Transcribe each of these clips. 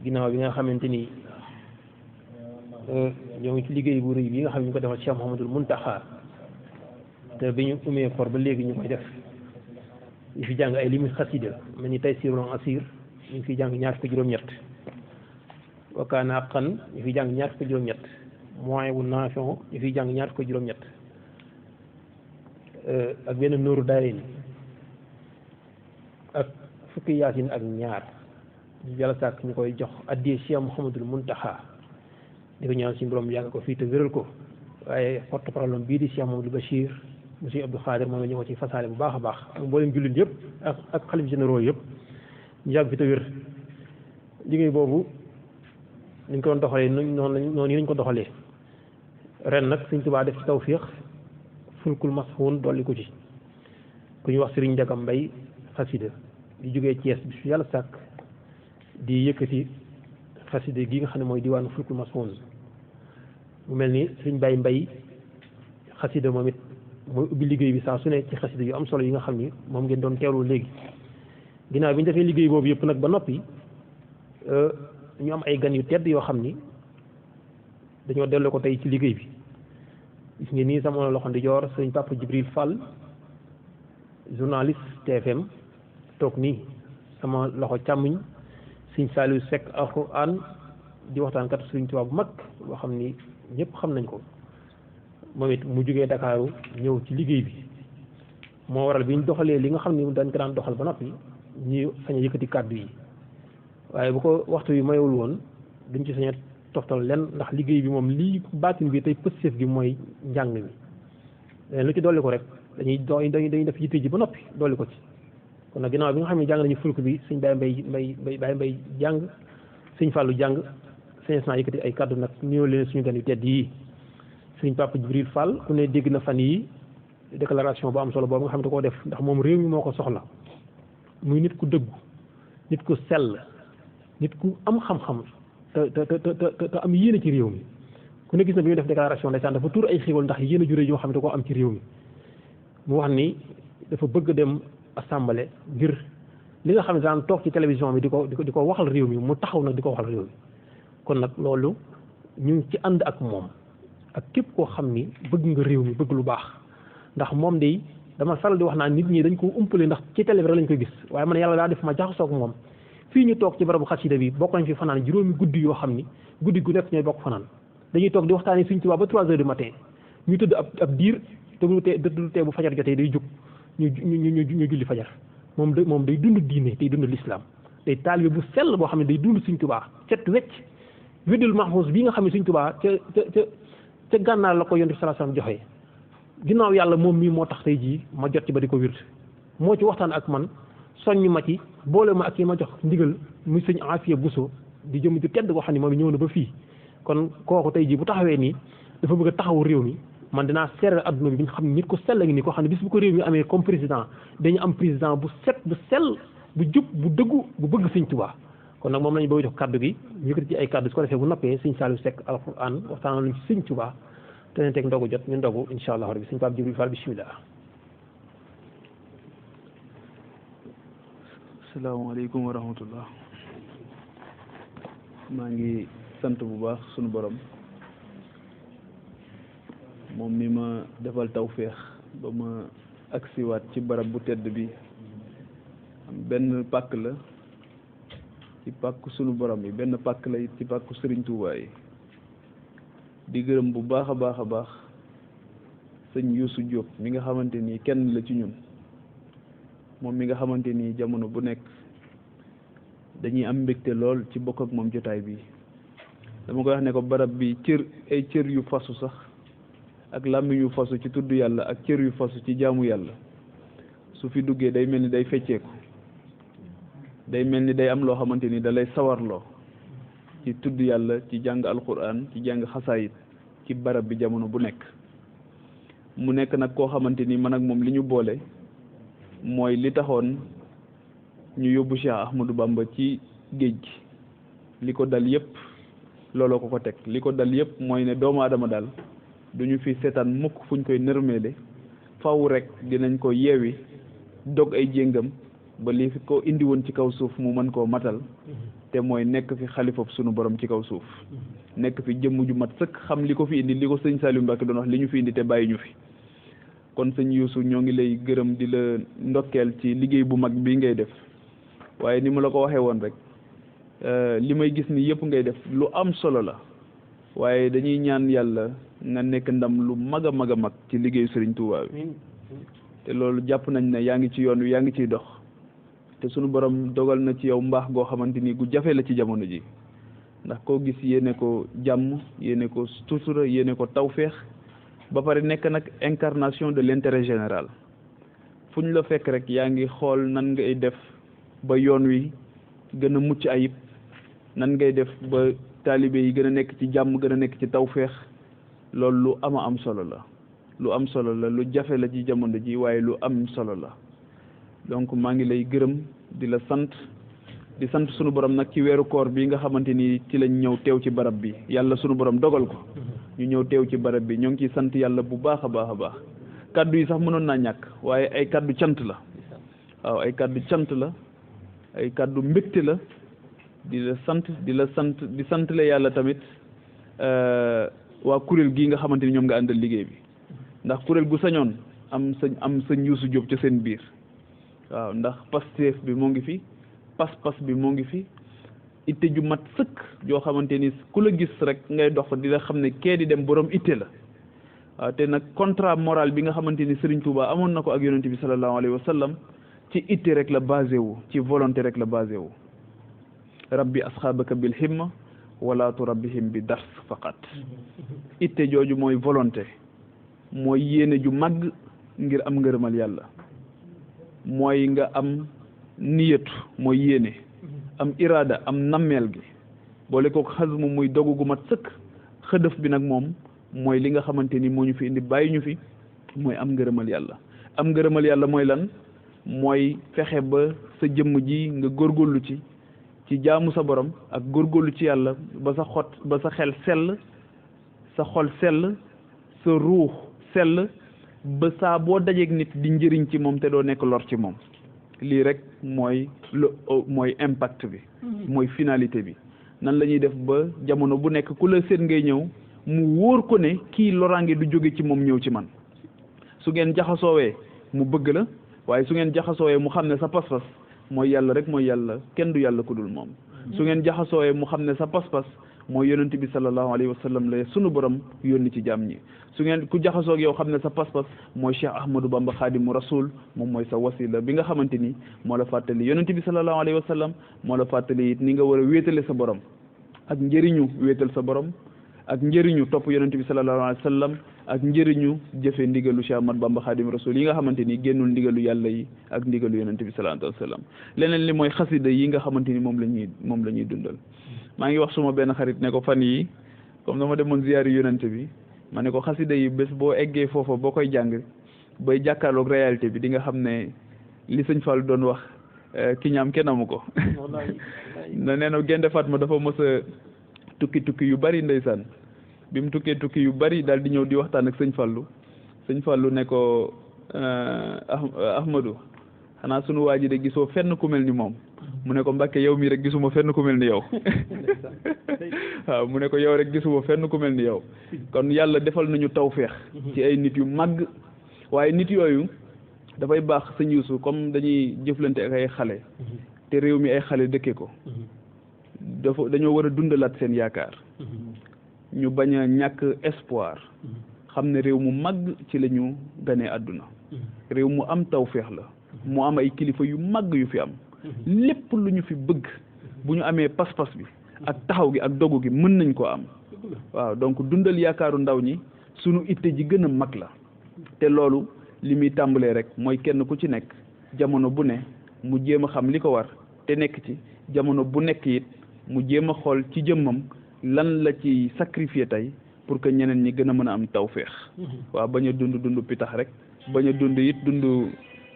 ginnaaw bi nga xamante ni ñoo ngi ci liggéey bu rëy bi nga xam ne ñu ko defal Cheikh Mouhamadul Muntaxa te bi ñu umee koor ba léegi ñu koy def ñu fi jàng ay limi xasida mel ni tey sirul asir ñu fi jàng ñaar fukki juróom-ñett wakaana xan ñu fi jàng ñaar fukki juróom-ñett moyen wu nation ñu fi jàng ñaar fukki juróom-ñett ak benn nooru daarayni ak fukki yaasin ak ñaar ñu yàlla sàkk ñu koy jox addiyee Cheikh Mouhamadul Muntaxa di ko ñaan suñu borom yàgg ko fii te wéral ko waaye porte parole bii di Cheikh Mouhamadul Bachir monsieur Abdou Khadir moom la ñu ko ci fasaale bu baax a baax ak mboolem jullit yëpp ak xalif généraux yëpp ñu yàgg fi te wér liggéey boobu ni ñu ko doon doxalee noonu yi nañ ko doxalee ren nag Sëñ Tuubaa def ci tawfiix fulkul masxuun dolli ko ci ku ñu wax Sëriñ Njaga Mbay xasida di jógee Thiès bi su yàlla sàkk di yëkkati xasida gi nga xam ne mooy diwaanu fulkul masxuun mu mel ni Sëriñ Baay Mbay xasida moom it mooy ubbi liggéey bi saa su ne ci xasida yu am solo yi nga xam ni moom ngeen doon teewlu léegi ginnaaw bi ñu defee liggéey boobu yëpp nag ba noppi ñu am ay gan yu tedd yoo xam ni dañoo delloo ko tey ci liggéey bi gis ngeen nii sama loxo ndijoor sëñ Papa Djibril Fall journaliste TFM toog nii sama loxo càmmuñ sëñ Saliou Seck Alxuraan di waxtaankat Sëriñ Tuubaa bu mag boo xam ni ñëpp xam nañ ko moom it mu jógee Dakaaru ñëw ci liggéey bi moo waral bi ñu doxalee li nga xam ni dañ ko daan doxal ba noppi ñu sañ a yëkkati kàddu yi waaye bu ko waxtu bi mayul woon duñ ci sañ a toftal len ndax liggéey bi moom lii baatin bi tey pëstéef gi mooy njàng mi lu ci dolli ko rek dañuy def yitte ji ba noppi dolli ko ci kon nag ginnaaw bi nga xam ne jàng nañu fulk bi sëñ Baye Mbay jàng sëñ Fallou jàng sëñ Isna yëkkati ay kàddu nag ñëw leen suñu gan yu tedd yi sëñ Papa Djibril Fall ku ne dégg na fan yi déclaration bu am solo boobu nga xam ne da koo def ndax moom réew mi moo ko soxla muy nit ku dëggu nit ku sell nit ku am xam-xam te am yéene ci réew mi ku ne gis na bi ñu def déclaration ndeysaan dafa tuur ay xéwal ndax yéene ju rëy yoo xam ne da koo am ci réew mi mu wax ni dafa bëgg dem assemblée ngir li nga xam ne daan toog ci télévision bi di ko waxal réew mi mu taxaw nag di ko waxal réew mi kon nag loolu ñu ngi ci ànd ak moom ak képp koo xam ni bëgg nga réew mi bëgg lu baax ndax moom de dama faral di wax naa nit ñi dañ ko umpale ndax ci télé bi rek lañ koy gis waaye man yàlla daa def ma jaxasoo ak moom fii ñu toog ci barabu xasida bi bokk nañ fi fanaan juróomi guddi yoo xam ni guddi gu nekk ñooy bokk fanaan dañuy toog di waxtaanee Sëriñ Tuubaa ba 3 heures du matin ñu tëdd ab diir te du tee bu fajar jotee day jóg ñu julli fajar moom day dund diine day dund l'islam day taalibe bu sell boo xam ne day dund Sëriñ Tuubaa set wecc wirdul mahfuz bi nga xam ne Sëriñ Tuubaa ca gànnaar la ko Yonent bi sallallahu alayhi wasallam joxe ginnaaw yàlla moom mii moo tax tey jii ma jot ci ba di ko wird moo ci waxtaan ak man soññ ma ci boole ma ak yi ma jox ndigal muy sëñ Afiya Buso di jëm ci tedd koo xam ne moom ñëw na ba fii kon kooku tey jii bu taxawee nii dafa bëgg a taxaw réew mi man dinaa seeral adduna bi ñu xam ne nit ko sell ngi nii koo xam ne bis bu ko réew mi amee comme président dañu am président bu set bu sell bu jub bu dëggu bu bëgg Sëñ Tuubaa kon nag moom lañu bëgg jox kaddu gi ñu yëkkati ci ay kaddu su ko defee bu noppee sëñ Saliou Seck Alxuraan waxtaan nañu ci Sëñ Tuubaa te ne teg ndogu jot ñu ndogu incha allah rabbi sëñ Pape Djibril Fall bismillah. asalaamaaleykum wa rahmatullah maa ngi sant bu baax sunu borom moom mi ma defal tawféex ba ma agsiwaat ci barab bu tedd bi am benn pàkk la ci pàkku sunu borom yi benn pàkk la it ci pàkku Sëriñ Tuubaa yi di gërëm bu baax a baax a baax sëñ Youssou Diop mi nga xamante ni kenn la ci ñun moom mi nga xamante ni jamono bu nekk dañuy am mbégte lool ci bokk ak moom jotaay bi dama koy wax ne ko barab bi ay cër yu fasu sax ak làmmiñ yu fasu ci tudd yàlla ak cër yu fasu ci jaamu yàlla su fi duggee day mel ni day fecceeku day mel ni day am loo xamante ni da lay sawarloo ci tudd yàlla ci jàng alquran ci jàng xasaayit ci barab bi jamono bu nekk mu nekk nag koo xamante ni man ak moom li ñu boole mooy li taxoon ñu yóbbu Cheikh Ahmadou Bamba ci géej gi li ko dal yépp looloo ko teg li ko dal yépp mooy ne doomu aadama daal duñu fi seetaan mukk fuñ koy nërmeele faw rek dinañ ko yeewi dog ay jéngam ba li fi ko indi woon ci kaw suuf mu mën koo matal te mooy nekk fi xalifab sunu borom ci kaw suuf nekk fi jëmm ju mat sëkk xam li ko fi indi li ko sëñ Saliou Mbacke doon wax li ñu fi indi te bàyyi ñu fi kon sëñ Youssou ñoo ngi lay gërëm di la ndokkeel ci liggéey bu mag bii ngay def waaye ni ma la ko waxee woon rek li may gis ni yëpp ngay def lu am solo la waaye dañuy ñaan yàlla nga nekk ndam lu mag a mag a mag ci liggéeyu Serigne Touba bi te loolu jàpp nañ ne yaa ngi ci yoon wi yaa ngi ciy dox te sunu borom dogal na ci yow mbaax goo xamante ni gu jafe la ci jamono ji ndax koo gis yéene ko jàmm yéene ko sutura yéene ko tawféex ba pare nekk nag incarnation de l'intérêt général fu ñu la fekk rek yaa ngi xool nan ngay def ba yoon wi gën a mucc ayib nan ngay def ba taalibe yi gën a nekk ci jàmm gën a nekk ci tawféex loolu lu am solo la lu am solo la lu jafe la ci jamono ji waaye lu am solo la donc maa ngi lay gërëm di la sant di sant sunu borom nag ci weeru koor bi nga xamante ni ci lañ ñëw teew ci barab bi yàlla sunu borom dogal ko ñu ñëw teew ci barab bi ñoo ngi ciy sant yàlla bu baax a baax a baax kaddu yi sax mënoon naa ñàkk waaye ay kaddu cant la waaw ay kaddu cant la ay kaddu mbégte la di la sant di sant la yàlla tamit waa kuréel gii nga xamante ni ñoom nga àndal liggéey bi ndax kuréel gu sañoon am sëñ Youssou Diop ca seen biir waaw ndax Pastef bi moo ngi fi pas-pas bi moo ngi fi itte ju mat sëkk joo xamante ni ku la gis rek ngay dox di la xam ne kee di dem borom itte la waaw te nag contrat moral bi nga xamante ni Serigne Touba amoon na ko ak yonente bi sallallahu alayhi wa sallam ci itte rek la basé wu ci volonté rek la basé wu rabbi asxaabaka bil himma wala turabbihim bi dars faqat itte jooju mooy volonté mooy yéene ju màgg ngir am ngërëmal yàlla mooy nga am niyatu mooy yéene am iraada am nammeel gi boole ko xasmu muy dogu gu mat sëkk xëdëf bi nag moom mooy li nga xamante ni moo ñu fi indi bàyyi ñu fi mooy am ngërëmal yàlla am ngërëmal yàlla mooy lan mooy fexe ba sa jëmm ji nga góorgóorlu ci jaamu sa borom ak góorgóorlu ci yàlla ba sa xel sell sa xol sell sa ruux sell ba saa boo dajeeg nit di njëriñ ci moom te doo nekk lor ci moom lii rek mooy impact bi mooy finalité bi nan la ñuy def ba jamono bu nekk ku la seet ngay ñëw mu wóor ko ne kii loraange du jóge ci moom ñëw ci man su ngeen jaxasoowee mu bëgg la waaye su ngeen jaxasoowee mu xam ne sa pas-pas mooy yàlla rek mooy yàlla kenn du yàlla ku dul moom su ngeen jaxasoowee mu xam ne sa pas-pas mooy yonent bi sallallahu alayhi wa sallam la sunu borom yónni ci jàmm ñi su ngeen ku jaxasoog yow xam ne sa pas-pas mooy Cheikh Ahmadou Bamba Khadimu Rasul moom mooy sa wasila bi nga xamante ni moo la fàttali yonent bi sallallahu alayhi wa sallam moo la fàttali it ni nga war a wéetale sa borom ak njëriñu wéetal sa borom ak njëriñu topp yonent bi sallallahu alayhi wa sallam ak njëriñu jëfe ndigalu Cheikh Ahmadou Bamba Khadimu Rasul yi nga xamante ni génnul ndigalu yàlla yi ak ndigalu yonent bi sallallahu alayhi wa sallam leneen li mooy xasida yi nga xamante ni moom la ñuy dundal maa ngi wax suma benn xarit ne ko fan yi comme dama demoon ziyaari yonent bi ma ne ko xasida yi bés boo eggee foofa boo koy jàng bay jàkkaarloog réalité bi di nga xam ne li sëñ Fall doon wax ki ñaam kenn amu ko na nee na Gaynde Fatma dafa mos a tukki yu bari ndeysaan bi mu tukkee tukki yu bari daal di ñëw di waxtaan ak sëñ Fallu ne ko Ahmadou xanaa sunu waa ji de gisoo fenn ku mel ni moom mu ne ko Mbàkke yow mii rek gisuma fenn ku mel ni yow waaw mu ne ko yow rek gisuma fenn ku mel ni yow kon yàlla defal nañu tawféex ci ay nit yu màgg waaye nit yooyu dafay baax sëñ Youssou comme dañuy jëflante ak ay xale te réew mi ay xale dëkke ko dañoo war a dundalaat seen yaakaar ñu bañ a ñàkk espoir xam ne réew mu màgg ci la ñu ganee àdduna réew mu am tawféex la mu am ay kilifa yu màgg yu fi am lépp lu ñu fi bëgg bu ñu amee pas-pas bi ak taxaw gi ak dogu gi mën nañ ko am waaw donc dundal yaakaaru ndaw ñi sunu itte ji gën a mag la te loolu li muy tàmbalee rek mooy kenn ku ci nekk jamono bu ne mu jéem a xam li ko war te nekk ci jamono bu nekk it mu jéem a xool ci jëmmam lan la ci sacrifier tey pour que ñeneen ñi gën a mën a am tawféex waaw bañ a dund pitax rek bañ a dund it dund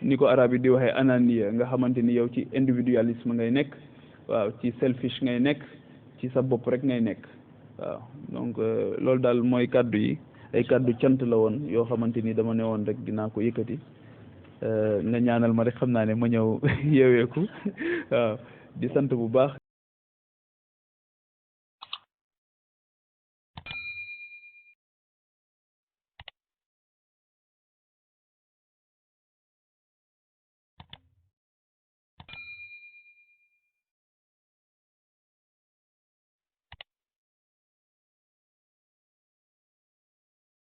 ni ko arab yi di waxee ananiya nga xamante ni yow ci individualisme ngay nekk waaw ci selfish ngay nekk ci sa bopp rek ngay nekk waaw donc loolu daal mooy kaddu yi ay kaddu cant la woon yoo xamante ni dama ne woon rek dinaa ko yëkkati nga ñaanal ma rek xam naa ne ma ñëw yeeweeku waaw di sant bu baax